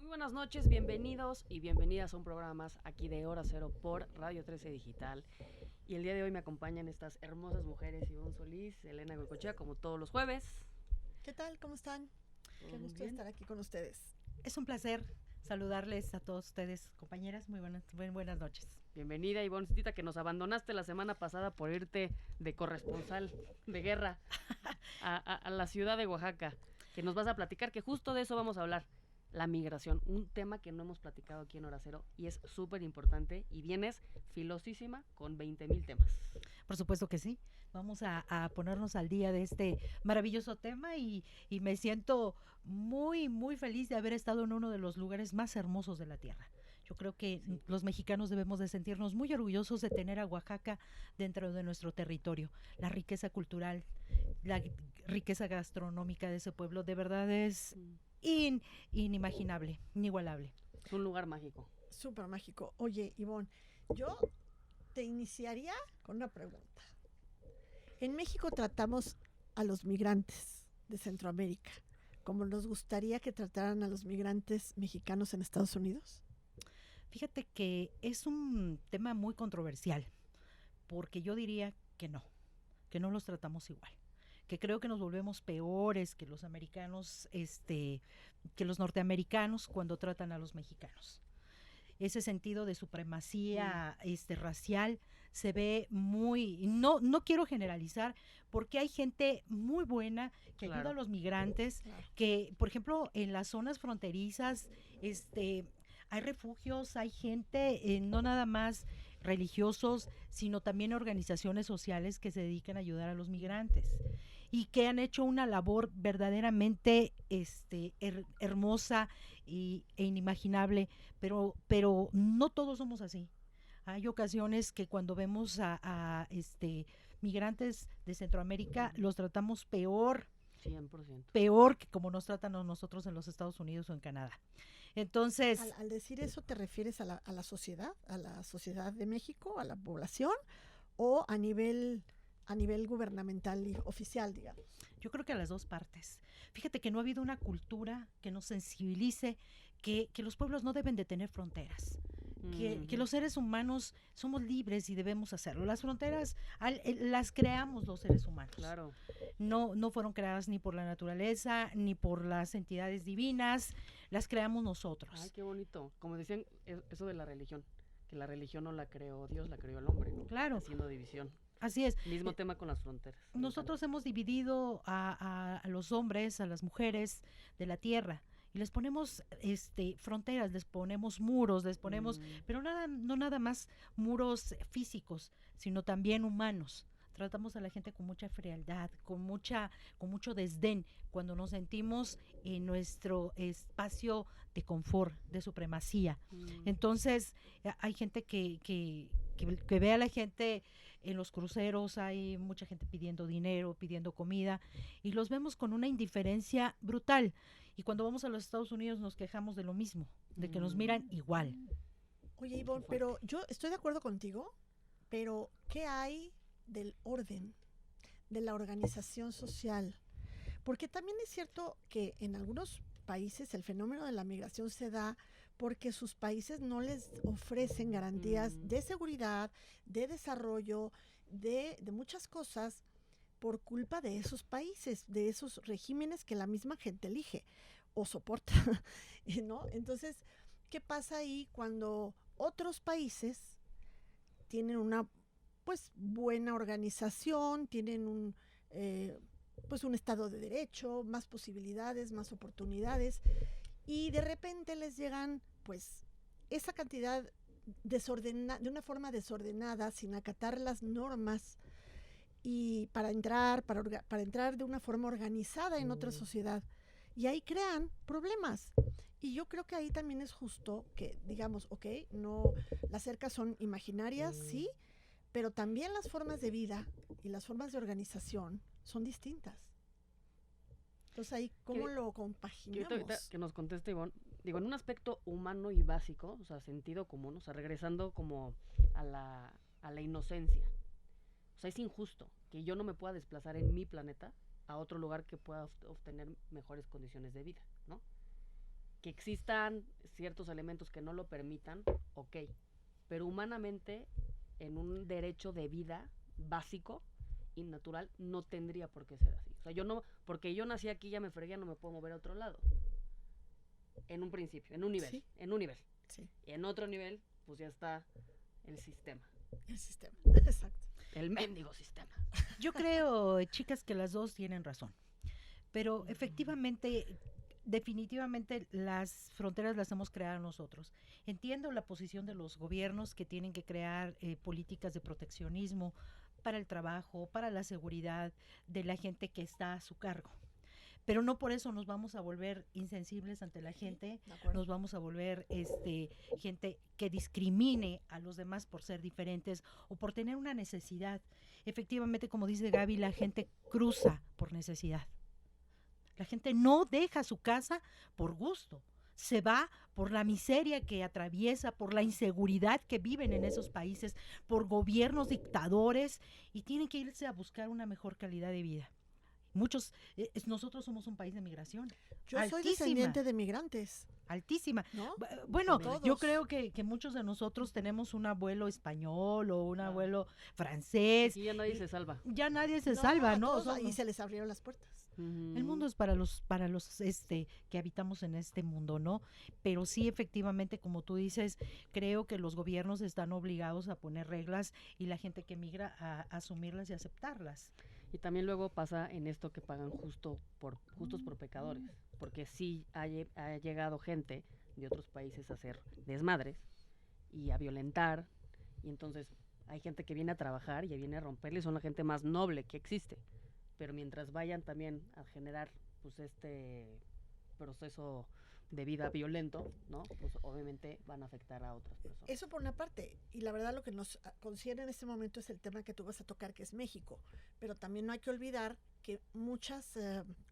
Muy buenas noches, bienvenidos y bienvenidas a un programa más aquí de Hora Cero por Radio 13 Digital. Y el día de hoy me acompañan estas hermosas mujeres, Ivonne Solís, Elena Goicoechea, como todos los jueves. ¿Qué tal? ¿Cómo están? Qué Muy gusto bien. estar aquí con ustedes. Es un placer saludarles a todos ustedes, compañeras. Muy buenas noches. Bienvenida, Ivoncita, que nos abandonaste la semana pasada por irte de corresponsal de guerra a la ciudad de Oaxaca, que nos vas a platicar, que justo de eso vamos a hablar. La migración, un tema que no hemos platicado aquí en Hora Cero y es súper importante y vienes filosísima con 20,000 temas. Por supuesto que sí. Vamos a ponernos al día de este maravilloso tema y me siento muy feliz de haber estado en uno de los lugares más hermosos de la tierra. Yo creo que los mexicanos debemos de sentirnos muy orgullosos de tener a Oaxaca dentro de nuestro territorio. La riqueza cultural, la riqueza gastronómica de ese pueblo de verdad es inimaginable, inigualable. Es un lugar mágico. Súper mágico. Oye, Ivonne, yo te iniciaría con una pregunta. En México tratamos a los migrantes de Centroamérica como nos gustaría que trataran a los migrantes mexicanos en Estados Unidos. Fíjate que es un tema muy controversial, porque yo diría que no los tratamos igual, que creo que nos volvemos peores que los americanos, que los norteamericanos cuando tratan a los mexicanos. Ese sentido de supremacía racial se ve muy, no quiero generalizar, porque hay gente muy buena que ayuda a los migrantes, que por ejemplo en las zonas fronterizas hay refugios, hay gente, no nada más religiosos, sino también organizaciones sociales que se dedican a ayudar a los migrantes y que han hecho una labor verdaderamente hermosa e inimaginable, pero no todos somos así. Hay ocasiones que cuando vemos a migrantes de Centroamérica los tratamos peor, 100%. peor que como nos tratan a nosotros en los Estados Unidos o en Canadá. Entonces, al decir eso, ¿te refieres a la sociedad de México, a la población, o a nivel gubernamental y oficial, digamos? Yo creo que a las dos partes. Fíjate que no ha habido una cultura que nos sensibilice que los pueblos no deben de tener fronteras. Que los seres humanos somos libres y debemos hacerlo. Las fronteras las creamos los seres humanos. Claro. No fueron creadas ni por la naturaleza, ni por las entidades divinas, las creamos nosotros. Ay, qué bonito. Como decían, eso de la religión, que la religión no la creó Dios, la creó el hombre, ¿no? Claro. Haciendo división. Así es. Mismo tema con las fronteras. Nosotros hemos dividido a los hombres, a las mujeres de la tierra y les ponemos fronteras, les ponemos muros, les ponemos, pero no nada más muros físicos, sino también humanos. Tratamos a la gente con mucha frialdad, con mucho desdén, cuando nos sentimos en nuestro espacio de confort, de supremacía. Entonces, hay gente que ve a la gente en los cruceros, hay mucha gente pidiendo dinero, pidiendo comida, y los vemos con una indiferencia brutal. Y cuando vamos a los Estados Unidos nos quejamos de lo mismo, de que nos miran igual. Oye, Ivonne, pero yo estoy de acuerdo contigo, pero ¿qué hay del orden, de la organización social? Porque también es cierto que en algunos países el fenómeno de la migración se da porque sus países no les ofrecen garantías de seguridad, de desarrollo, de muchas cosas por culpa de esos países, de esos regímenes que la misma gente elige o soporta, ¿no? Entonces, ¿qué pasa ahí cuando otros países tienen una buena organización, tienen un Estado de Derecho, más posibilidades, más oportunidades, y de repente les llegan esa cantidad de una forma desordenada, sin acatar las normas, y para entrar de una forma organizada en otra sociedad, y ahí crean problemas. Y yo creo que ahí también es justo que digamos, no, las cercas son imaginarias, sí, pero también las formas de vida y las formas de organización son distintas. Entonces ahí, ¿cómo lo compaginamos? Que nos conteste Ivonne, digo, en un aspecto humano y básico, o sea, sentido común, o sea, regresando como a la inocencia. O sea, es injusto que yo no me pueda desplazar en mi planeta a otro lugar que pueda obtener mejores condiciones de vida, ¿no? Que existan ciertos elementos que no lo permitan, ok, pero humanamente, en un derecho de vida básico y natural, no tendría por qué ser así. O sea, yo no, porque yo nací aquí, ya me fregué, no me puedo mover a otro lado. En un principio, en un nivel, Sí. en un nivel. Sí, Y en otro nivel, pues ya está el sistema, el sistema. Exacto. el mendigo sistema. Yo creo, chicas, que las dos tienen razón. Pero efectivamente, definitivamente las fronteras las hemos creado nosotros. Entiendo la posición de los gobiernos que tienen que crear políticas de proteccionismo para el trabajo, para la seguridad de la gente que está a su cargo. Pero no por eso nos vamos a volver insensibles ante la gente, De acuerdo. nos vamos a volver gente que discrimine a los demás por ser diferentes o por tener una necesidad. Efectivamente, como dice Gaby, la gente cruza por necesidad. La gente no deja su casa por gusto. Se va por la miseria que atraviesa, por la inseguridad que viven en esos países, por gobiernos dictadores y tienen que irse a buscar una mejor calidad de vida. Nosotros somos un país de migración. Yo soy altísima, descendiente de migrantes, altísima. ¿no? Bueno, Todos. yo creo que muchos de nosotros tenemos un abuelo español o un Claro. abuelo francés. Aquí ya nadie se salva. Ya nadie se salva, ¿no? Todos ahí se les abrieron las puertas. El mundo es para los que habitamos en este mundo, ¿no? Pero sí, efectivamente, como tú dices, creo que los gobiernos están obligados a poner reglas y la gente que migra a asumirlas y aceptarlas. Y también luego pasa en esto que pagan justos por pecadores, porque sí ha llegado gente de otros países a hacer desmadres y a violentar, y entonces hay gente que viene a trabajar y viene a romperle, y son la gente más noble que existe, pero mientras vayan también a generar pues este proceso de vida violento, ¿no? Pues obviamente van a afectar a otras personas. Eso por una parte, y la verdad lo que nos concierne en este momento es el tema que tú vas a tocar, que es México, pero también no hay que olvidar que muchos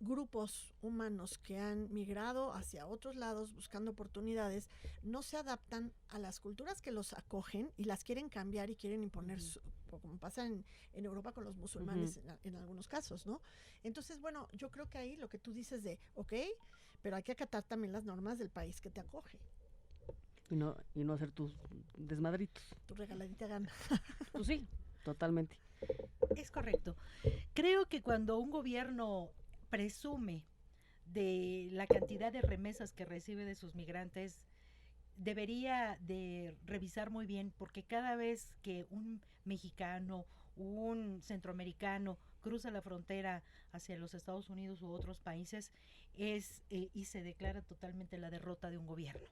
grupos humanos que han migrado hacia otros lados buscando oportunidades no se adaptan a las culturas que los acogen y las quieren cambiar y quieren imponer, como pasa en Europa con los musulmanes en algunos casos, ¿no? Entonces, bueno, yo creo que ahí lo que tú dices de, ok, pero hay que acatar también las normas del país que te acoge. Y no hacer tus desmadritos. Tu regaladita gana. Pues sí, totalmente. Es correcto. Creo que cuando un gobierno presume de la cantidad de remesas que recibe de sus migrantes, debería de revisar muy bien, porque cada vez que un mexicano, un centroamericano cruza la frontera hacia los Estados Unidos u otros países, y se declara totalmente la derrota de un gobierno,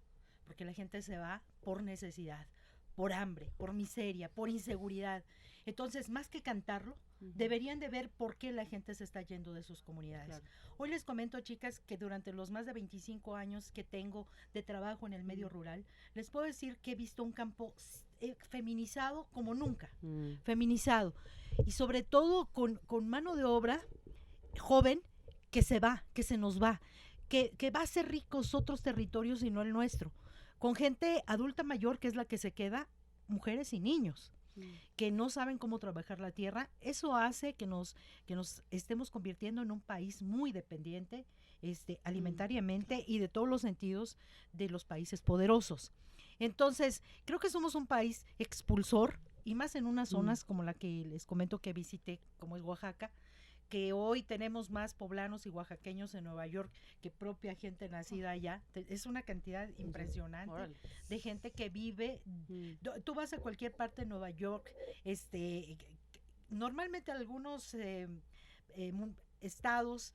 porque la gente se va por necesidad, por hambre, por miseria, por inseguridad. Entonces, más que cantarlo, deberían de ver por qué la gente se está yendo de sus comunidades. Claro. Hoy les comento, chicas, que durante los más de 25 años que tengo de trabajo en el medio rural, les puedo decir que he visto un campo feminizado como nunca, feminizado, y sobre todo con mano de obra joven que se va, que se nos va, que va a ser ricos otros territorios y no el nuestro, con gente adulta mayor que es la que se queda, mujeres y niños que no saben cómo trabajar la tierra. Eso hace que nos estemos convirtiendo en un país muy dependiente alimentariamente y de todos los sentidos de los países poderosos. Entonces, creo que somos un país expulsor, y más en unas zonas como la que les comento que visité, como es Oaxaca, que hoy tenemos más poblanos y oaxaqueños en Nueva York que propia gente nacida allá. Es una cantidad impresionante de gente que vive. Tú vas a cualquier parte de Nueva York, normalmente algunos estados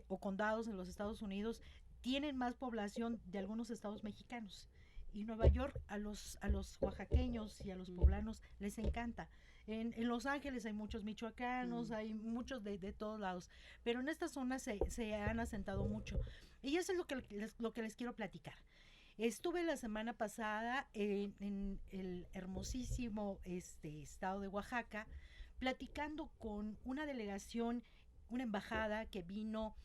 o condados en los Estados Unidos tienen más población de algunos estados mexicanos. Y Nueva York a los oaxaqueños y a los poblanos les encanta. En Los Ángeles hay muchos michoacanos, hay muchos de todos lados, pero en esta zona se han asentado mucho. Y eso es lo que les quiero platicar. Estuve la semana pasada en el hermosísimo estado de Oaxaca, platicando con una delegación, una embajada que vino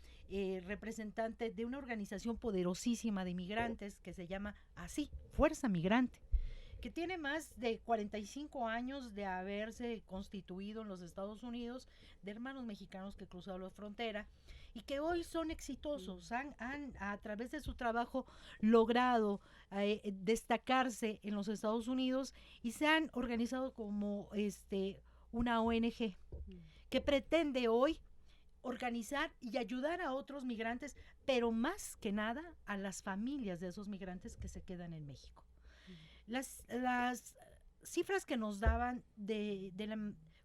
representante de una organización poderosísima de migrantes que se llama así, Fuerza Migrante, que tiene más de 45 años de haberse constituido en los Estados Unidos, de hermanos mexicanos que cruzaron la frontera, y que hoy son exitosos, han a través de su trabajo logrado destacarse en los Estados Unidos y se han organizado como una ONG que pretende hoy organizar y ayudar a otros migrantes, pero más que nada a las familias de esos migrantes que se quedan en México. Las cifras que nos daban de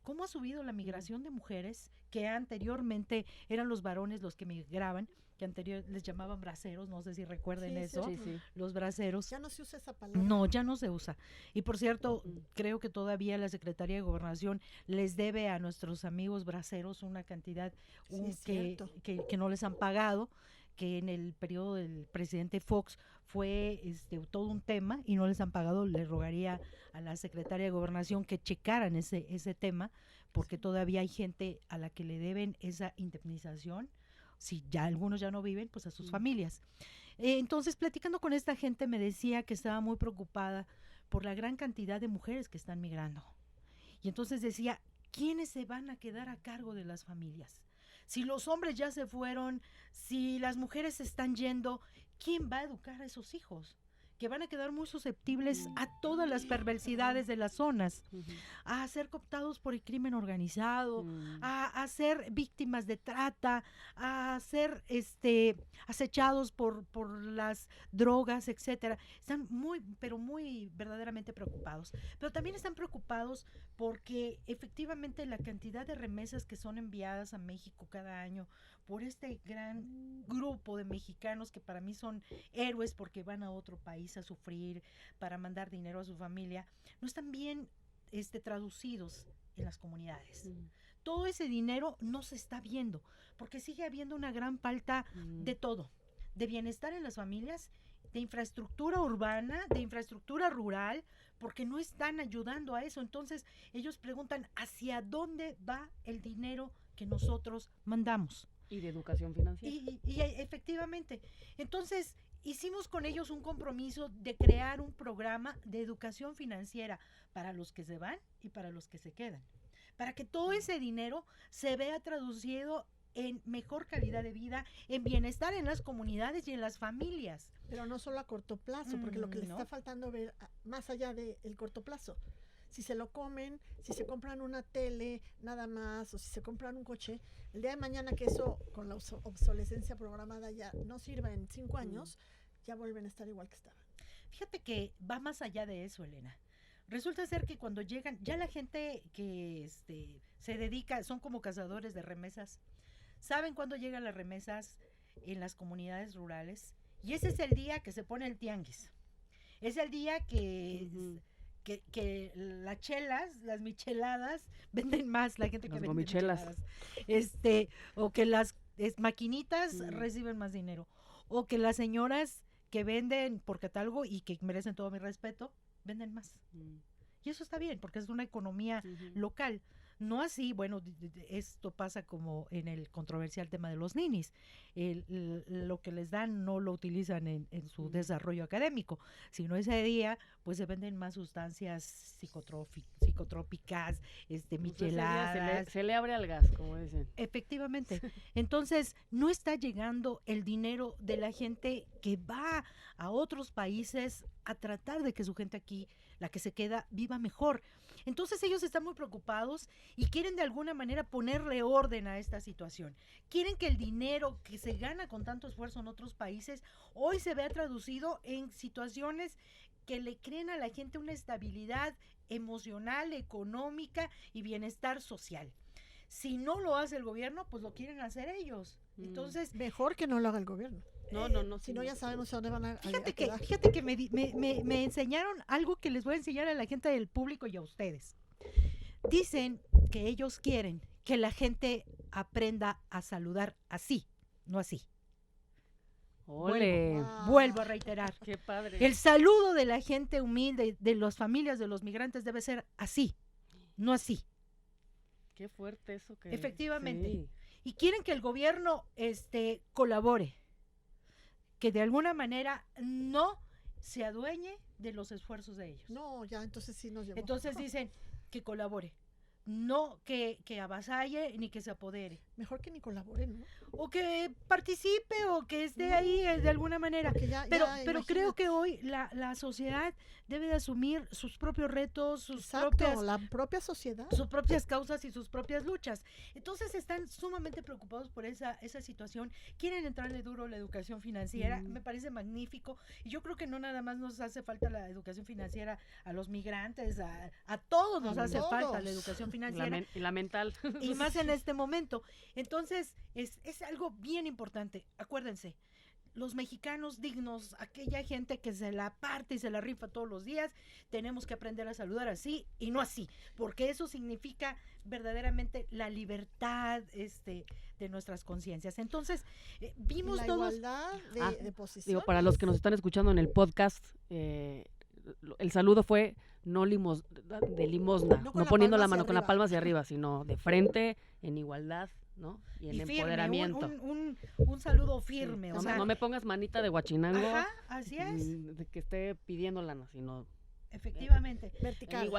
cómo ha subido la migración de mujeres, que anteriormente eran los varones los que migraban, que anterior les llamaban braceros, no sé si recuerden eso, sí. los braceros. Ya no se usa esa palabra. No, ya no se usa. Y por cierto, creo que todavía la Secretaría de Gobernación les debe a nuestros amigos braceros una cantidad que no les han pagado, que en el periodo del presidente Fox fue todo un tema y no les han pagado. Le rogaría a la Secretaría de Gobernación que checaran ese tema, porque todavía hay gente a la que le deben esa indemnización. Si ya algunos ya no viven, pues a sus familias. Entonces, platicando con esta gente, me decía que estaba muy preocupada por la gran cantidad de mujeres que están migrando. Y entonces decía, ¿quiénes se van a quedar a cargo de las familias? Si los hombres ya se fueron, si las mujeres se están yendo, ¿quién va a educar a esos hijos? Que van a quedar muy susceptibles a todas las perversidades de las zonas, a ser cooptados por el crimen organizado, a ser víctimas de trata, a ser acechados por las drogas, etcétera. Están pero muy verdaderamente preocupados. Pero también están preocupados porque efectivamente la cantidad de remesas que son enviadas a México cada año por este gran grupo de mexicanos que para mí son héroes porque van a otro país a sufrir para mandar dinero a su familia, no están bien traducidos en las comunidades. Todo ese dinero no se está viendo porque sigue habiendo una gran falta de todo, de bienestar en las familias, de infraestructura urbana, de infraestructura rural, porque no están ayudando a eso. Entonces ellos preguntan, ¿hacia dónde va el dinero que nosotros mandamos? Y de educación financiera. Y efectivamente. Entonces, hicimos con ellos un compromiso de crear un programa de educación financiera para los que se van y para los que se quedan. Para que todo ese dinero se vea traducido en mejor calidad de vida, en bienestar en las comunidades y en las familias. Pero no solo a corto plazo, porque lo que les está faltando ver más allá del corto plazo. Si se lo comen, si se compran una tele nada más, o si se compran un coche, el día de mañana que eso con la obsolescencia programada ya no sirva en 5 años, ya vuelven a estar igual que estaban. Fíjate que va más allá de eso, Elena. Resulta ser que cuando llegan, ya la gente que se dedica, son como cazadores de remesas, saben cuándo llegan las remesas en las comunidades rurales, y ese es el día que se pone el tianguis. Es el día que las chelas, las micheladas venden más, la gente que vende micheladas, o que las maquinitas reciben más dinero, o que las señoras que venden por catálogo y que merecen todo mi respeto, venden más. Y eso está bien, porque es una economía local. No así, bueno, esto pasa como en el controversial tema de los ninis. Lo que les dan no lo utilizan en su desarrollo académico, sino ese día pues se venden más sustancias psicotrópicas, micheladas. Se le abre al gas, como dicen. Efectivamente. Entonces, no está llegando el dinero de la gente que va a otros países a tratar de que su gente aquí, la que se queda, viva mejor. Entonces ellos están muy preocupados y quieren de alguna manera ponerle orden a esta situación. Quieren que el dinero que se gana con tanto esfuerzo en otros países hoy se vea traducido en situaciones que le creen a la gente una estabilidad emocional, económica y bienestar social. Si no lo hace el gobierno, pues lo quieren hacer ellos. Entonces, mejor que no lo haga el gobierno. No. Si no, ya sabemos a dónde van a quedar. Fíjate que me enseñaron algo que les voy a enseñar a la gente del público y a ustedes. Dicen que ellos quieren que la gente aprenda a saludar así, no así. ¡Ole! Vuelvo a reiterar. ¡Qué padre! El saludo de la gente humilde, de las familias de los migrantes, debe ser así, no así. ¡Qué fuerte eso! Efectivamente. Sí. Y quieren que el gobierno colabore, que de alguna manera no se adueñe de los esfuerzos de ellos. No, ya, entonces sí nos llevó. Entonces dicen que colabore, no que avasalle ni que se apodere. Mejor que ni colaboren, ¿no? O que participe o que esté ahí de alguna manera. Pero creo que hoy la sociedad debe de asumir sus propios retos, la propia sociedad, sus propias causas y sus propias luchas. Entonces están sumamente preocupados por esa situación. Quieren entrarle duro a la educación financiera. Me parece magnífico. Y yo creo que no nada más nos hace falta la educación financiera a los migrantes, a todos nos hace falta la educación financiera. Y la mental. Y más en este momento. Entonces, es algo bien importante. Acuérdense, los mexicanos dignos, aquella gente que se la parte y se la rifa todos los días, tenemos que aprender a saludar así y no así, porque eso significa verdaderamente la libertad de nuestras conciencias. Entonces, vimos la todos... igualdad de posiciones. Digo, para los que nos están escuchando en el podcast, el saludo fue no de limosna, no poniendo la mano con la palma hacia arriba, sino de frente, en igualdad, ¿no? Y en firme, empoderamiento. Un saludo firme. Sí. No me pongas manita de guachinango. Ajá, así es. De que esté pidiendo lana, sino... Efectivamente. Vertical.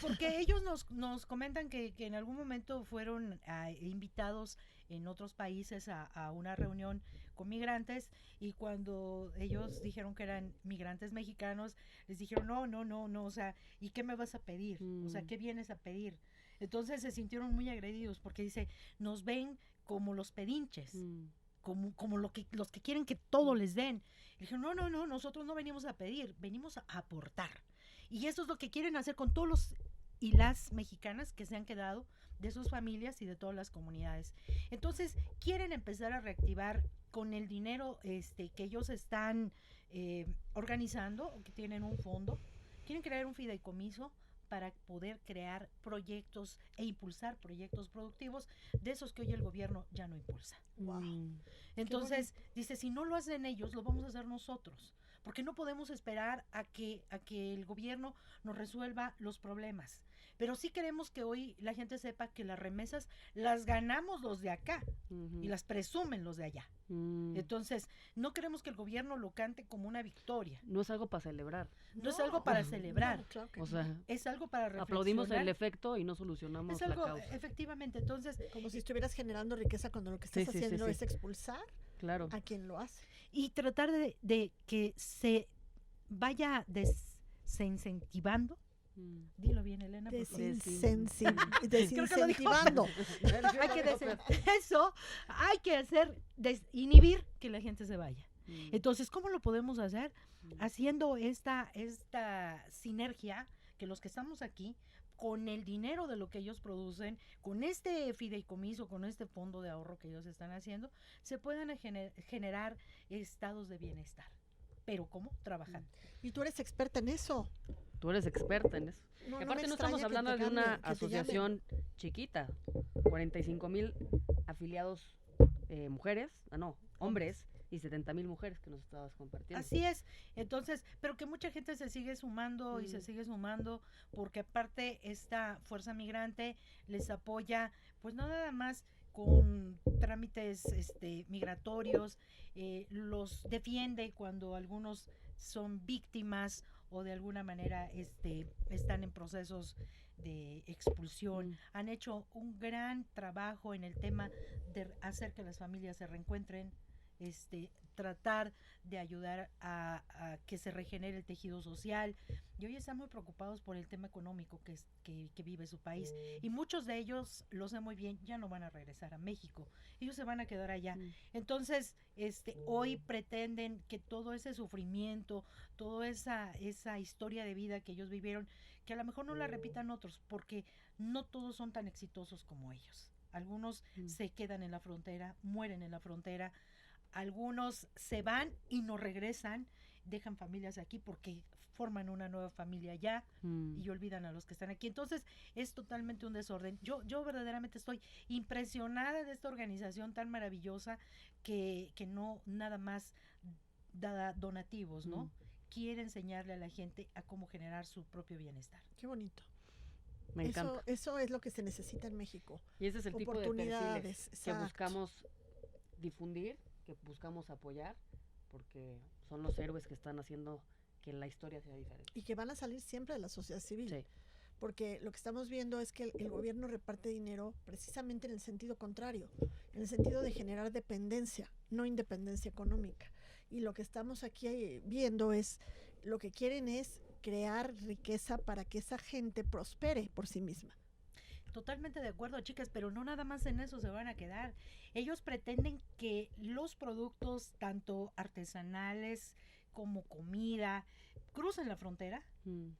Porque ellos nos comentan que en algún momento fueron invitados en otros países a una reunión con migrantes, y cuando ellos dijeron que eran migrantes mexicanos, les dijeron, no, o sea, ¿y qué me vas a pedir? O sea, ¿qué vienes a pedir? Entonces se sintieron muy agredidos porque dice, nos ven como los pedinches, como los que quieren que todo les den. Y dijeron, no, nosotros no venimos a pedir, venimos a aportar. Y eso es lo que quieren hacer con todos los y las mexicanas que se han quedado de sus familias y de todas las comunidades. Entonces, quieren empezar a reactivar con el dinero que ellos están organizando, que tienen un fondo, quieren crear un fideicomiso para poder crear proyectos e impulsar proyectos productivos de esos que hoy el gobierno ya no impulsa. Wow. Entonces, dice, si no lo hacen ellos, lo vamos a hacer nosotros, porque no podemos esperar a que el gobierno nos resuelva los problemas. Pero sí queremos que hoy la gente sepa que las remesas las ganamos los de acá y las presumen los de allá. Entonces, no queremos que el gobierno lo cante como una victoria. No es algo para celebrar. No es algo para celebrar. No, claro que o sea, es algo para reflexionar. Aplaudimos el efecto y no solucionamos es algo, la causa. Efectivamente, entonces... Como si estuvieras generando riqueza cuando lo que estás haciendo es expulsar a quien lo hace. Y tratar de que se vaya desincentivando. Dilo bien, Elena. Desincentivando. Hay que hacer inhibir que la gente se vaya. Entonces, ¿cómo lo podemos hacer? Haciendo esta sinergia, que los que estamos aquí, con el dinero de lo que ellos producen, con este fideicomiso, con este fondo de ahorro que ellos están haciendo, se puedan generar estados de bienestar. ¿Pero cómo? Trabajando. ¿Y tú eres experta en eso? Tú eres experta en eso. Aparte no estamos hablando de una asociación chiquita, 45,000 afiliados hombres y 70,000 mujeres que nos estabas compartiendo. Así es. Entonces, pero que mucha gente se sigue sumando y se sigue sumando, porque aparte esta fuerza migrante les apoya, pues no nada más con trámites migratorios, los defiende cuando algunos son víctimas o de alguna manera están en procesos de expulsión. Han hecho un gran trabajo en el tema de hacer que las familias se reencuentren, tratar de ayudar a que se regenere el tejido social, y hoy están muy preocupados por el tema económico que vive su país, y muchos de ellos, lo sé muy bien, ya no van a regresar a México, ellos se van a quedar allá. Entonces, hoy pretenden que todo ese sufrimiento, toda esa historia de vida que ellos vivieron, que a lo mejor no la repitan otros, porque no todos son tan exitosos como ellos. Algunos se quedan en la frontera, mueren en la frontera, algunos se van y no regresan, dejan familias aquí porque forman una nueva familia allá y olvidan a los que están aquí. Entonces es totalmente un desorden. Yo verdaderamente estoy impresionada de esta organización tan maravillosa que no nada más da donativos, ¿no? Quiere enseñarle a la gente a cómo generar su propio bienestar. Qué bonito. Me encanta. Eso es lo que se necesita en México. Y ese es el tipo de perfiles que buscamos difundir, que buscamos apoyar, porque son los héroes que están haciendo que la historia sea diferente. Y que van a salir siempre de la sociedad civil. Sí. porque lo que estamos viendo es que el gobierno reparte dinero precisamente en el sentido contrario, en el sentido de generar dependencia, no independencia económica. Y lo que estamos aquí viendo es, lo que quieren es crear riqueza para que esa gente prospere por sí misma. Totalmente de acuerdo, chicas, pero no nada más en eso se van a quedar. Ellos pretenden que los productos, tanto artesanales como comida, crucen la frontera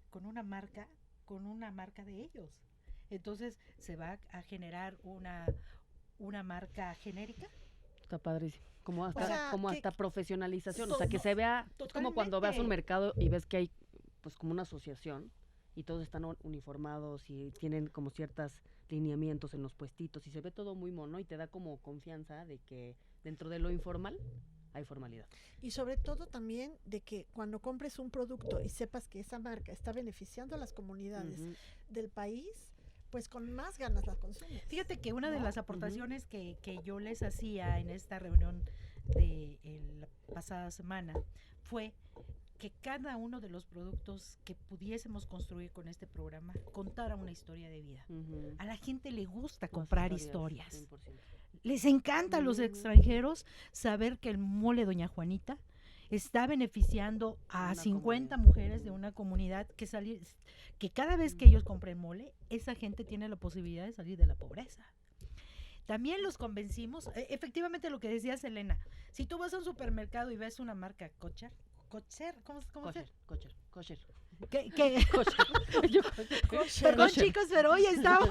con una marca de ellos. Entonces se va a generar una marca genérica. Está padrísimo. Como hasta, O sea, hasta profesionalización, So- o sea, que no, se vea, es como cuando vas a un totalmente. mercado y ves que hay pues como una asociación y todos están uniformados y tienen como ciertos lineamientos en los puestitos y se ve todo muy mono y te da como confianza de que dentro de lo informal hay formalidad. Y sobre todo también de que cuando compres un producto y sepas que esa marca está beneficiando a las comunidades del país, pues con más ganas la consumes. Fíjate que una de ¿no? las aportaciones que yo les hacía en esta reunión de la pasada semana fue que cada uno de los productos que pudiésemos construir con este programa contara una historia de vida. A la gente le gusta comprar historias. 100%. Les encanta a los extranjeros saber que el mole Doña Juanita está beneficiando a Una 50 comunidad. mujeres de una comunidad que cada vez que ellos compren mole, esa gente tiene la posibilidad de salir de la pobreza. También los convencimos, efectivamente lo que decía Selena, si tú vas a un supermercado y ves una marca kosher, ¿cómo Kosher. que Yo- Perdón, Kosher. chicos, pero hoy estamos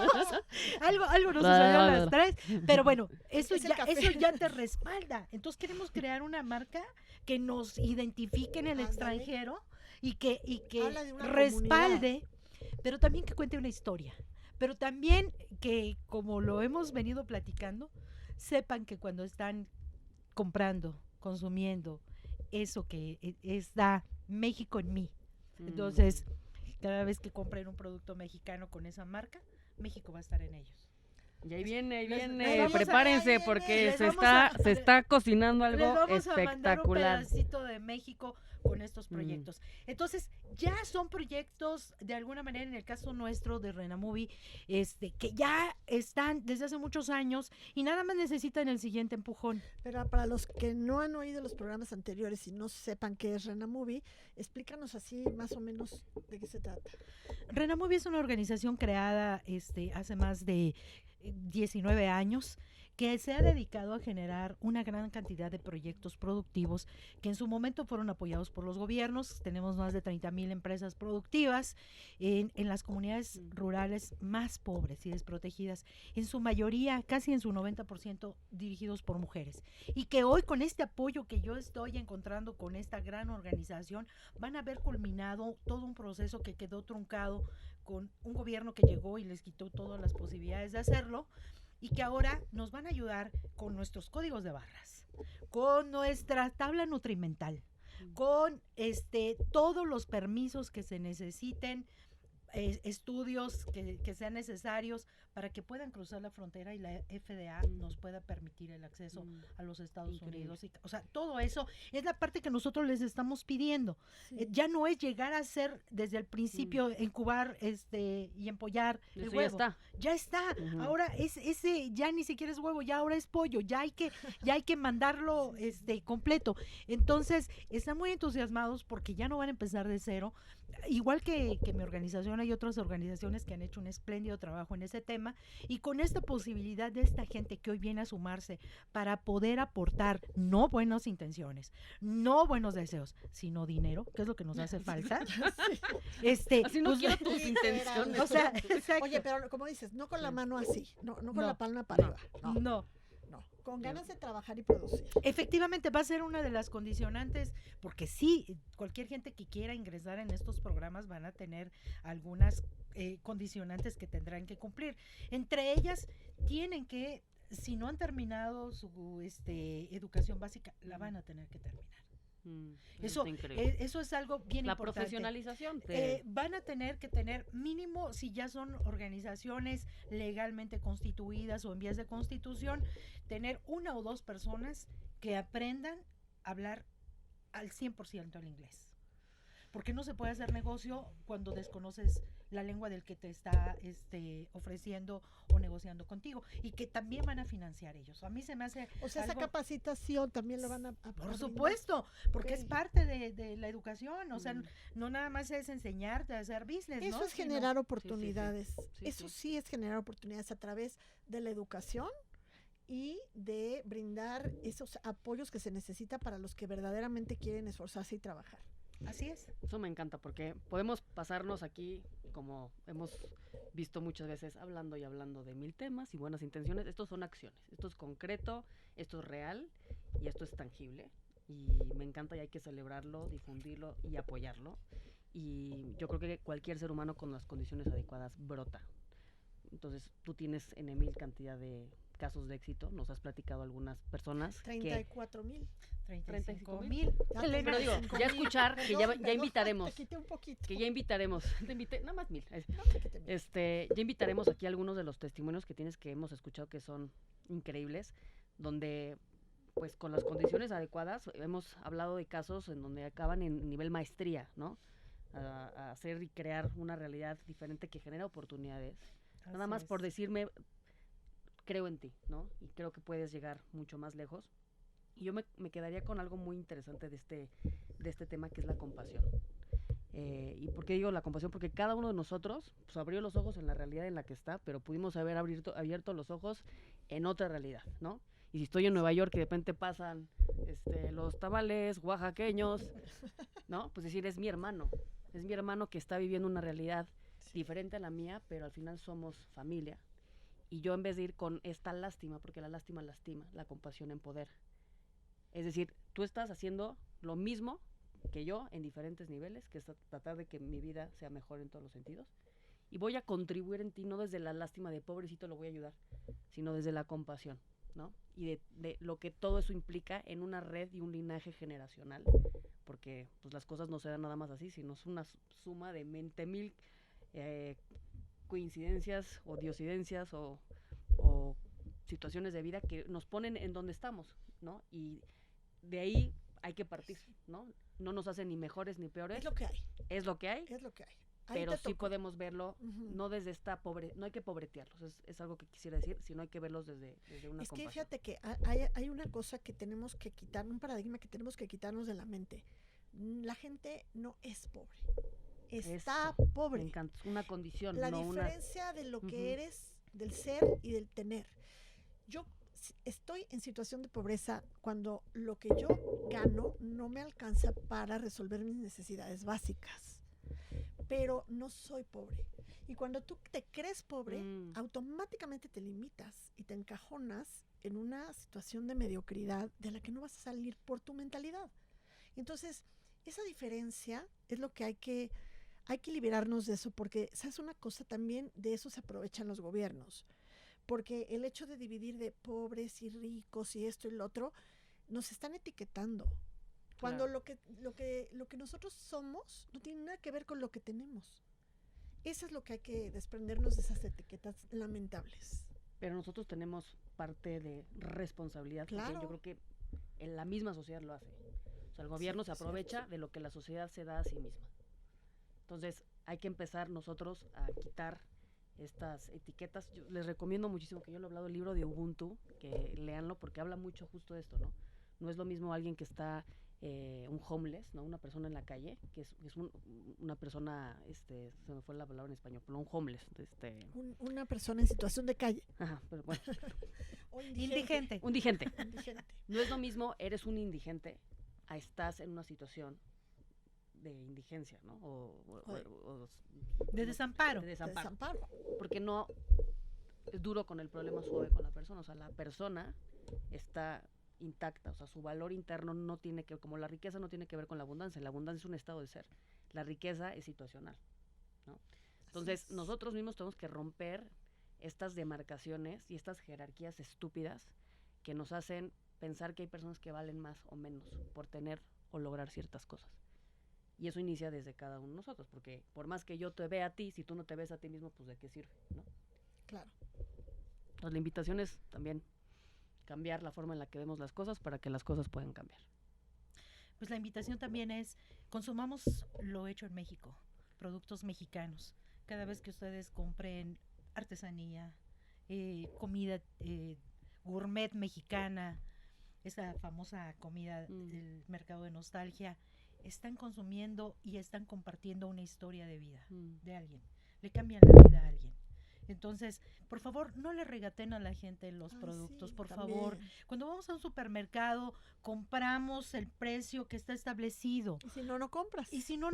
algo nos sucedió a las 3, pero bueno, eso Es el ya café. te respalda. Entonces queremos crear una marca que nos identifique en el Ándale. extranjero y que Habla de una respalde, pero también que cuente una historia. Pero también que, como lo hemos venido platicando, sepan que cuando están comprando, consumiendo eso que está México en mí. Entonces, cada vez que compren un producto mexicano con esa marca, México va a estar en ellos. Y ahí viene, les viene, vamos a- prepárense ahí viene. porque Les se vamos se está cocinando algo Les vamos a mandar un espectacular. pedacito de México con estos proyectos. Entonces, ya son proyectos, de alguna manera, en el caso nuestro de Renamovie, que ya están desde hace muchos años y nada más necesitan el siguiente empujón. Pero para los que no han oído los programas anteriores y no sepan qué es Renamovie, explícanos así más o menos de qué se trata. Renamovie es una organización creada hace más de 19 años que se ha dedicado a generar una gran cantidad de proyectos productivos que en su momento fueron apoyados por los gobiernos. Tenemos más de 30,000 empresas productivas en las comunidades rurales más pobres y desprotegidas, en su mayoría, casi en su 90%, dirigidos por mujeres. Y que hoy, con este apoyo que yo estoy encontrando con esta gran organización, van a haber culminado todo un proceso que quedó truncado con un gobierno que llegó y les quitó todas las posibilidades de hacerlo, y que ahora nos van a ayudar con nuestros códigos de barras, con nuestra tabla nutrimental, con todos los permisos que se necesiten, estudios que sean necesarios para que puedan cruzar la frontera y la FDA nos pueda permitir el acceso a los Estados Unidos. O sea, todo eso es la parte que nosotros les estamos pidiendo. Sí. Ya no es llegar a ser desde el principio incubar y empollar el Eso huevo. ya está. Ya está. Ahora ese ya ni siquiera es huevo, ya ahora es pollo, ya hay que mandarlo completo. Entonces, están muy entusiasmados porque ya no van a empezar de cero. Igual que mi organización, hay otras organizaciones que han hecho un espléndido trabajo en ese tema, y con esta posibilidad de esta gente que hoy viene a sumarse para poder aportar no buenas intenciones, no buenos deseos, sino dinero, que es lo que nos hace falta. Así no quiero tus intenciones. O sea, exacto. Oye, pero como dices, no con la mano así, no con No, la palma para arriba. no. Con ganas de trabajar y producir. Efectivamente va a ser una de las condicionantes, porque sí, cualquier gente que quiera ingresar en estos programas van a tener algunas condicionantes que tendrán que cumplir. Entre ellas, tienen que, si no han terminado su educación básica, la van a tener que terminar. Eso es algo bien la importante. profesionalización. Van a tener que tener mínimo, si ya son organizaciones legalmente constituidas o en vías de constitución, tener 1 o 2 personas que aprendan a hablar al 100% el inglés. ¿Por qué no se puede hacer negocio cuando desconoces la lengua del que te está ofreciendo o negociando contigo? Y que también van a financiar ellos. A mí se me hace O sea, esa algo, capacitación también lo van a por brindar. supuesto, porque es Ok. parte de la educación. O sea, Mm. no nada más es enseñarte a hacer business, Eso ¿no? es generar Sí, oportunidades. sí, Eso sí. sí es generar oportunidades a través de la educación y de brindar esos apoyos que se necesita para los que verdaderamente quieren esforzarse y trabajar. Así es. Eso me encanta porque podemos pasarnos aquí, como hemos visto muchas veces, hablando y hablando de mil temas y buenas intenciones. Estos son acciones, esto es concreto, esto es real y esto es tangible. Y me encanta y hay que celebrarlo, difundirlo y apoyarlo. Y yo creo que cualquier ser humano con las condiciones adecuadas brota. Entonces tú tienes en mil cantidad de casos de éxito, nos has platicado algunas personas 34,000. 35,000. Ya Pero digo, 35,000. ya escuchar, que ya Perdón, invitaremos, Te quité un poquito. que ya invitaremos, te invité, nada más 1000. No, te quité 1,000. Ya invitaremos aquí algunos de los testimonios que tienes que hemos escuchado que son increíbles, donde pues con las condiciones adecuadas hemos hablado de casos en donde acaban en nivel maestría, ¿no? A hacer y crear una realidad diferente que genera oportunidades. Nada Así más es. por decirme, creo en ti, ¿no? Y creo que puedes llegar mucho más lejos. Y yo me quedaría con algo muy interesante de este tema, que es la compasión. ¿Y por qué digo la compasión? Porque cada uno de nosotros pues, abrió los ojos en la realidad en la que está, pero pudimos haber abierto los ojos en otra realidad, ¿no? Y si estoy en Nueva York y de repente pasan los tamales oaxaqueños, ¿no? Pues decir, es mi hermano que está viviendo una realidad diferente a la mía, pero al final somos familia. Y yo en vez de ir con esta lástima, porque la lástima lastima, la compasión empodera. Es decir, tú estás haciendo lo mismo que yo en diferentes niveles, que es tratar de que mi vida sea mejor en todos los sentidos. Y voy a contribuir en ti, no desde la lástima de pobrecito lo voy a ayudar, sino desde la compasión, ¿no? Y de lo que todo eso implica en una red y un linaje generacional. Porque pues las cosas no se dan nada más así, sino es una suma de 20,000 coincidencias o diosidencias o situaciones de vida que nos ponen en donde estamos, ¿no? Y de ahí hay que partir, ¿no? No nos hacen ni mejores ni peores. Es lo que hay. Es lo que hay. Es lo que hay. Ahí Pero te sí tocó. podemos verlo, no desde esta no hay que pobretearlos, es algo que quisiera decir, sino hay que verlos desde una Es que compasión. fíjate que hay una cosa que tenemos que quitar, un paradigma que tenemos que quitarnos de la mente. La gente no es pobre, está Eso, pobre. Me encanta, es una condición, La no una... diferencia de lo que Ujú. eres, del ser y del tener. Yo estoy en situación de pobreza cuando lo que yo gano no me alcanza para resolver mis necesidades básicas, pero no soy pobre. Y cuando tú te crees pobre, automáticamente te limitas y te encajonas en una situación de mediocridad de la que no vas a salir por tu mentalidad. Entonces, esa diferencia es lo que hay que liberarnos de eso, porque, ¿sabes una cosa? También de eso se aprovechan los gobiernos, porque el hecho de dividir de pobres y ricos y esto y lo otro, nos están etiquetando. Cuando Claro. lo que nosotros somos no tiene nada que ver con lo que tenemos. Eso es lo que hay que desprendernos de esas etiquetas lamentables. Pero nosotros tenemos parte de responsabilidad, Claro. porque yo creo que en la misma sociedad lo hace. O sea, el gobierno Sí, se aprovecha cierto. de lo que la sociedad se da a sí misma. Entonces, hay que empezar nosotros a quitar estas etiquetas. Yo les recomiendo muchísimo, que yo lo he hablado, el libro de Ubuntu, que leanlo porque habla mucho justo de esto, ¿no? No es lo mismo alguien que está, un homeless, ¿no? Una persona en la calle, que es una persona, se me fue la palabra en español, pero un homeless, Una persona en situación de calle. ajá, pero bueno, O Indigente. un indigente. Indigente. No es lo mismo, eres un indigente, a estás en una situación de indigencia, ¿no? De desamparo. De De desamparo. desamparo. Porque no es duro con el problema, suave con la persona. O sea, la persona está intacta. O sea, su valor interno no tiene que ver, como la riqueza no tiene que ver con la abundancia. La abundancia es un estado de ser. La riqueza es situacional, ¿no? Entonces, nosotros mismos tenemos que romper estas demarcaciones y estas jerarquías estúpidas que nos hacen pensar que hay personas que valen más o menos por tener o lograr ciertas cosas. Y eso inicia desde cada uno de nosotros, porque por más que yo te vea a ti, si tú no te ves a ti mismo, pues de qué sirve, ¿no? Claro. Entonces la invitación es también cambiar la forma en la que vemos las cosas para que las cosas puedan cambiar. pues la invitación también es, consumamos lo hecho en México, productos mexicanos. Cada vez que ustedes compren artesanía, comida gourmet mexicana, esa famosa comida del mercado de nostalgia, están consumiendo y están compartiendo una historia de vida de alguien. Le cambian la vida a alguien. Entonces, por favor, no le regaten a la gente los productos, sí, por también. favor. Cuando vamos a un supermercado, compramos el precio que está establecido. Y si no, no compras. Y si no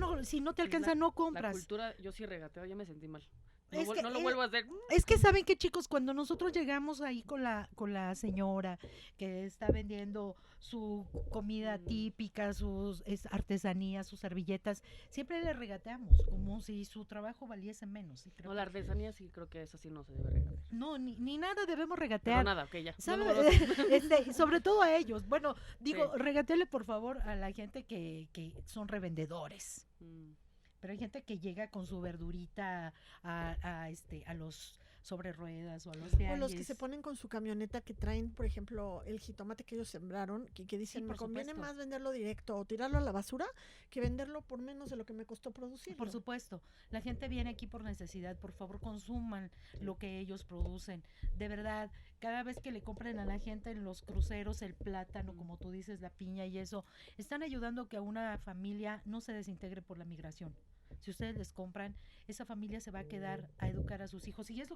te alcanza, no compras. La cultura, yo sí regateo, ya me sentí mal. Es que, No lo vuelvo a hacer. Es que saben que, chicos, cuando nosotros llegamos ahí con la señora que está vendiendo su comida típica, sus artesanías, sus servilletas, siempre le regateamos como si su trabajo valiese menos. Y creo No, la artesanía sí creo que esa sí no se debe regatear. no, ni nada debemos regatear. Pero nada, ok, ya. ¿Sabe? No, Sobre todo a ellos. Bueno, digo, Sí. regatearle por favor a la gente que son revendedores. Mm. Pero hay gente que llega con su verdurita a los sobre ruedas o a los O tianguis. los que se ponen con su camioneta que traen, por ejemplo, el jitomate que ellos sembraron, que dicen, Sí, me por conviene supuesto. más venderlo directo o tirarlo a la basura que venderlo por menos de lo que me costó producirlo. Por supuesto, la gente viene aquí por necesidad, por favor consuman lo que ellos producen. De verdad, cada vez que le compren a la gente en los cruceros el plátano, como tú dices, la piña y eso, están ayudando a que una familia no se desintegre por la migración. Si ustedes les compran, esa familia se va a quedar a educar a sus hijos. Y es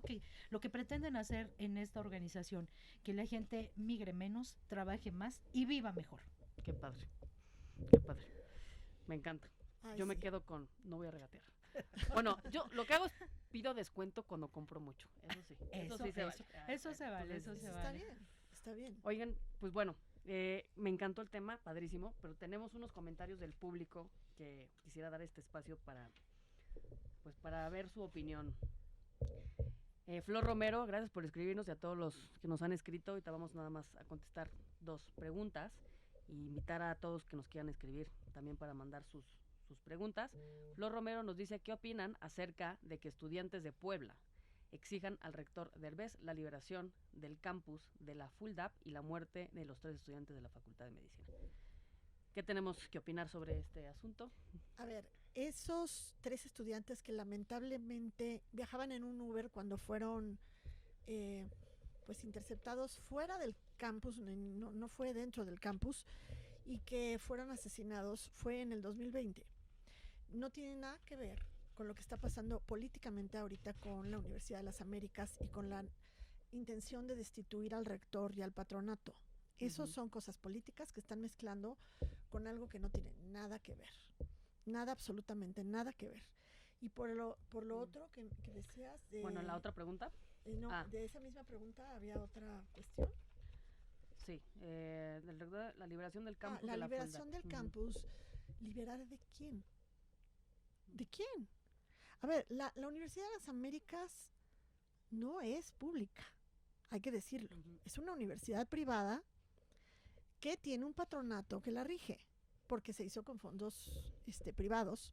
lo que pretenden hacer en esta organización, que la gente migre menos, trabaje más y viva mejor. Qué padre. Qué padre. Me encanta. Ay, Yo me sí. quedo con, no voy a regatear. Bueno, yo lo que hago es pido descuento cuando compro mucho. Eso sí. Eso sí se vale. Eso se vale, Entonces, eso se Está vale. bien, está bien. Oigan, pues bueno, me encantó el tema, padrísimo, pero tenemos unos comentarios del público que quisiera dar este espacio para ver su opinión. Flor Romero, gracias por escribirnos y a todos los que nos han escrito. Ahorita vamos nada más a contestar 2 preguntas y invitar a todos que nos quieran escribir también para mandar sus preguntas. Flor Romero nos dice, ¿qué opinan acerca de que estudiantes de Puebla exijan al rector Derbez la liberación del campus de la FULDAP y la muerte de los 3 estudiantes de la Facultad de Medicina? ¿Qué tenemos que opinar sobre este asunto? A ver, esos 3 estudiantes que lamentablemente viajaban en un Uber cuando fueron pues interceptados fuera del campus, no fue dentro del campus, y que fueron asesinados, fue en el 2020. No tiene nada que ver con lo que está pasando políticamente ahorita con la Universidad de las Américas y con la intención de destituir al rector y al patronato. Esos son cosas políticas que están mezclando con algo que no tiene nada que ver. Nada, absolutamente nada que ver. Y por lo otro que decías de... Bueno, la otra pregunta. De esa misma pregunta había otra cuestión. Sí, la liberación del campus. La de la liberación FULDAP. del campus. ¿Liberar de quién? ¿De quién? A ver, la Universidad de las Américas no es pública, hay que decirlo. Es una universidad privada que tiene un patronato que la rige, porque se hizo con fondos privados.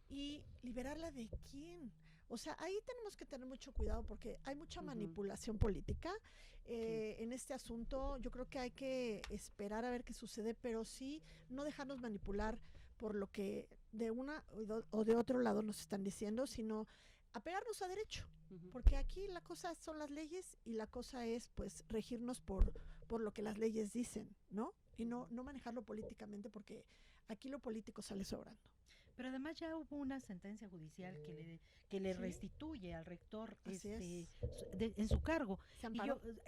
¿Y liberarla de quién? O sea, ahí tenemos que tener mucho cuidado porque hay mucha manipulación política en este asunto. Yo creo que hay que esperar a ver qué sucede, pero sí no dejarnos manipular por lo que de una o de otro lado nos están diciendo, sino apegarnos a derecho, porque aquí la cosa son las leyes y la cosa es pues regirnos por lo que las leyes dicen, ¿no? Y no manejarlo políticamente, porque aquí lo político sale sobrando. Pero además ya hubo una sentencia judicial que le ¿Sí? restituye al rector en su cargo. Y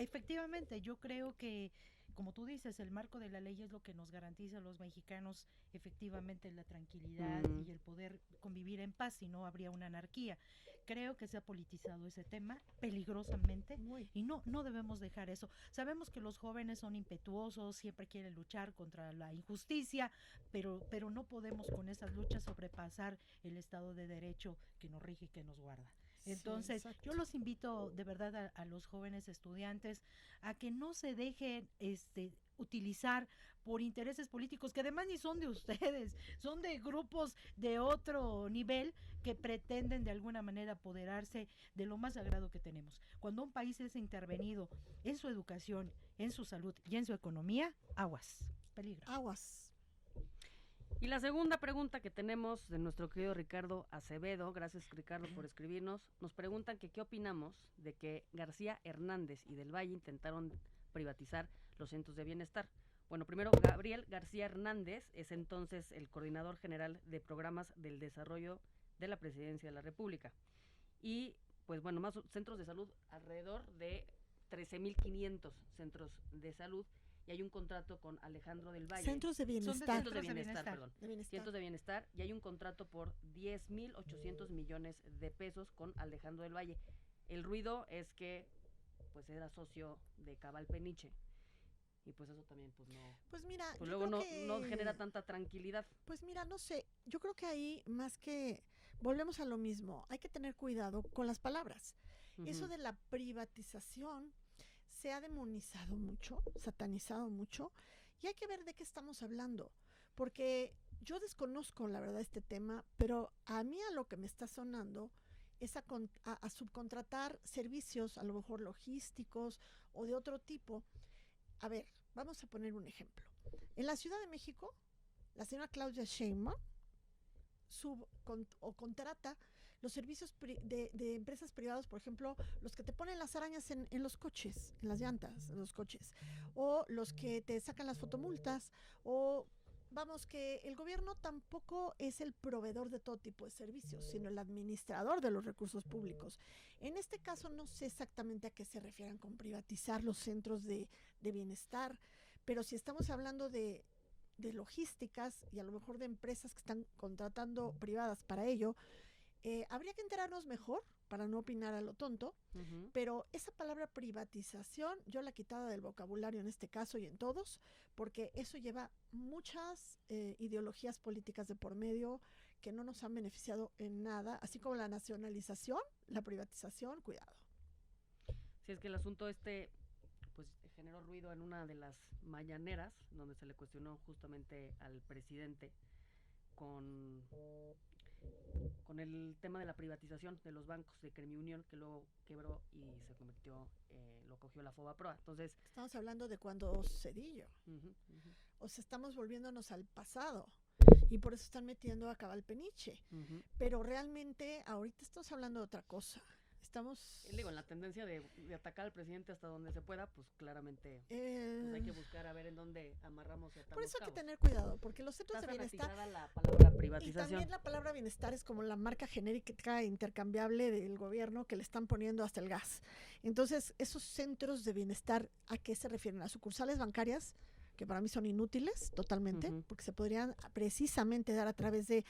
efectivamente, yo creo que, como tú dices, el marco de la ley es lo que nos garantiza a los mexicanos efectivamente la tranquilidad y el poder convivir en paz, si no habría una anarquía. Creo que se ha politizado ese tema peligrosamente y no debemos dejar eso. Sabemos que los jóvenes son impetuosos, siempre quieren luchar contra la injusticia, pero no podemos con esas luchas sobrepasar el Estado de Derecho que nos rige y que nos guarda. Entonces, yo los invito de verdad a los jóvenes estudiantes a que no se dejen utilizar por intereses políticos que además ni son de ustedes, son de grupos de otro nivel que pretenden de alguna manera apoderarse de lo más sagrado que tenemos. Cuando un país es intervenido en su educación, en su salud y en su economía, aguas, peligro. Aguas. Y la segunda pregunta que tenemos de nuestro querido Ricardo Acevedo, gracias Ricardo por escribirnos, nos preguntan que qué opinamos de que García Hernández y Del Valle intentaron privatizar los centros de bienestar. Bueno, primero Gabriel García Hernández es entonces el coordinador general de programas del desarrollo de la Presidencia de la República. Y pues bueno, más centros de salud, alrededor de 13.500 centros de salud, y hay un contrato con Alejandro del Valle. Centros de bienestar. Centros de bienestar, perdón. Cientos de bienestar, y hay un contrato por 10.800 millones de pesos con Alejandro del Valle. El ruido es que pues era socio de Cabal Peniche, y pues eso también pues no, Pues mira, pues yo luego creo no, que, no genera tanta tranquilidad. pues mira, no sé, yo creo que ahí más que volvemos a lo mismo, hay que tener cuidado con las palabras. Eso de la privatización se ha demonizado mucho, satanizado mucho, y hay que ver de qué estamos hablando, porque yo desconozco la verdad este tema, pero a mí a lo que me está sonando es a subcontratar servicios, a lo mejor logísticos o de otro tipo. A ver, vamos a poner un ejemplo. En la Ciudad de México, la señora Claudia Sheinbaum contrata los servicios de empresas privadas, por ejemplo, los que te ponen las arañas en los coches, en las llantas, en los coches, o los que te sacan las fotomultas, o vamos, que el gobierno tampoco es el proveedor de todo tipo de servicios, sino el administrador de los recursos públicos. En este caso no sé exactamente a qué se refieran con privatizar los centros de bienestar, pero si estamos hablando de logísticas y a lo mejor de empresas que están contratando privadas para ello, habría que enterarnos mejor para no opinar a lo tonto, pero esa palabra privatización yo la quitaba del vocabulario en este caso y en todos, porque eso lleva muchas ideologías políticas de por medio que no nos han beneficiado en nada, así como la nacionalización, la privatización, cuidado. Si es que el asunto pues generó ruido en una de las mañaneras, donde se le cuestionó justamente al presidente con el tema de la privatización de los bancos de Cremiunión, que luego quebró y se convirtió, lo cogió la Fobaproa. Entonces, estamos hablando de cuando Cedillo. O sea, estamos volviéndonos al pasado. Y por eso están metiendo a Cabal Peniche. Pero realmente ahorita estamos hablando de otra cosa. Digo, en la tendencia de atacar al presidente hasta donde se pueda, pues claramente pues hay que buscar a ver en dónde amarramos y atamos por eso hay cabos. que tener cuidado, porque los centros de bienestar, la palabra privatización. Y también la palabra bienestar es como la marca genérica intercambiable del gobierno que le están poniendo hasta el gas. Entonces, esos centros de bienestar, ¿a qué se refieren? ¿A sucursales bancarias? Que para mí son inútiles totalmente, porque se podrían precisamente dar a través de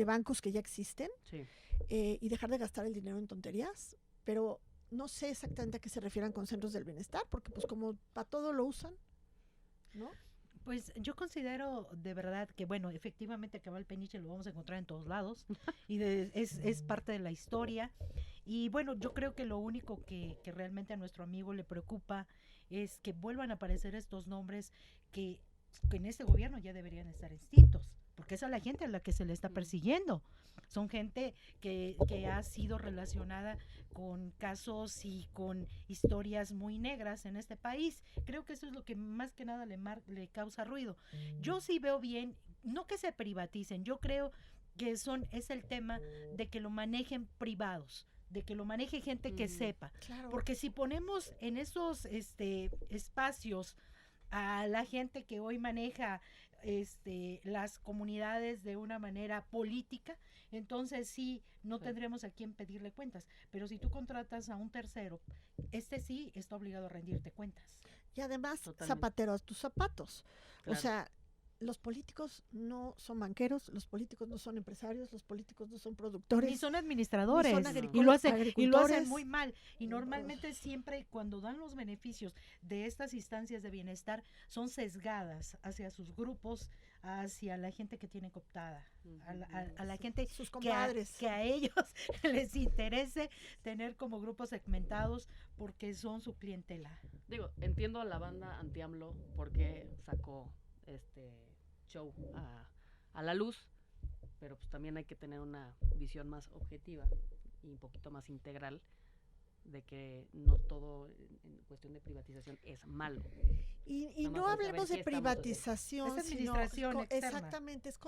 bancos que ya existen, sí. Y dejar de gastar el dinero en tonterías. Pero no sé exactamente a qué se refieran con centros del bienestar, porque pues como para todo lo usan, ¿no? Pues yo considero de verdad que, bueno, efectivamente Cabal Peniche lo vamos a encontrar en todos lados y es parte de la historia. Y bueno, yo creo que lo único que realmente a nuestro amigo le preocupa es que vuelvan a aparecer estos nombres que en este gobierno ya deberían estar extintos, porque esa es la gente a la que se le está persiguiendo. Son gente que ha sido relacionada con casos y con historias muy negras en este país. Creo que eso es lo que más que nada le causa ruido. Yo sí veo bien, no que se privaticen, yo creo que es el tema de que lo manejen privados, de que lo maneje gente que sepa. Claro. Porque si ponemos en esos espacios a la gente que hoy maneja las comunidades de una manera política, entonces sí, no tendremos a quién pedirle cuentas. Pero si tú contratas a un tercero, sí está obligado a rendirte cuentas. Y además, totalmente. Zapatero a tus zapatos. Claro. O sea, los políticos no son banqueros, los políticos no son empresarios, los políticos no son productores. Ni son administradores. Ni son y lo hacen muy mal. Y normalmente siempre cuando dan los beneficios de estas instancias de bienestar son sesgadas hacia sus grupos, hacia la gente que tiene cooptada, a la gente sus compadres. Que a ellos les interese tener como grupos segmentados porque son su clientela. Digo, entiendo a la banda anti-AMLO porque sacó show a la luz, pero pues también hay que tener una visión más objetiva y un poquito más integral de que no todo en cuestión de privatización es malo. Y Nada más no hay que hablemos saber de qué estamos haciendo. privatización, Es administración sino externa. exactamente, es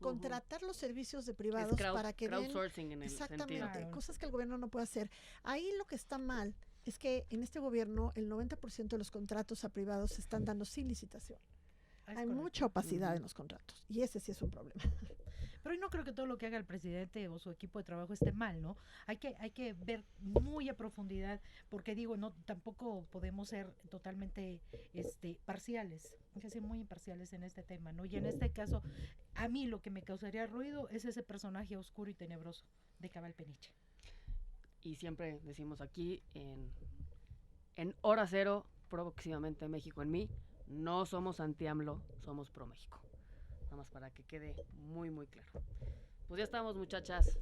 contratar los servicios de Es privados para que den crowdsourcing en el exactamente sentido. Claro. cosas que el gobierno no puede hacer. Ahí lo que está mal es que en este gobierno el 90% de los contratos a privados se están dando sin licitación. Ah, es Hay correcto. mucha opacidad Ujú. en los contratos y ese sí es un problema. Pero yo no creo que todo lo que haga el presidente o su equipo de trabajo esté mal, ¿no? Hay que ver muy a profundidad, porque digo, no, tampoco podemos ser totalmente parciales, hay que ser muy imparciales en este tema, ¿no? Y en este caso, a mí lo que me causaría ruido es ese personaje oscuro y tenebroso de Cabal Peniche. Y siempre decimos aquí en Hora Cero, próximamente México en mí, no somos anti-AMLO, somos pro-México. Nada más para que quede muy, muy claro. Pues ya estamos, muchachas.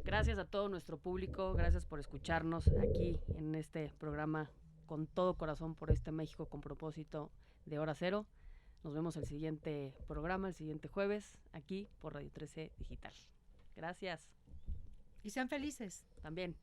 Gracias a todo nuestro público, gracias por escucharnos aquí en este programa con todo corazón por este México con propósito de Hora Cero. Nos vemos el siguiente programa, el siguiente jueves, aquí por Radio 13 Digital. Gracias. Y sean felices. También.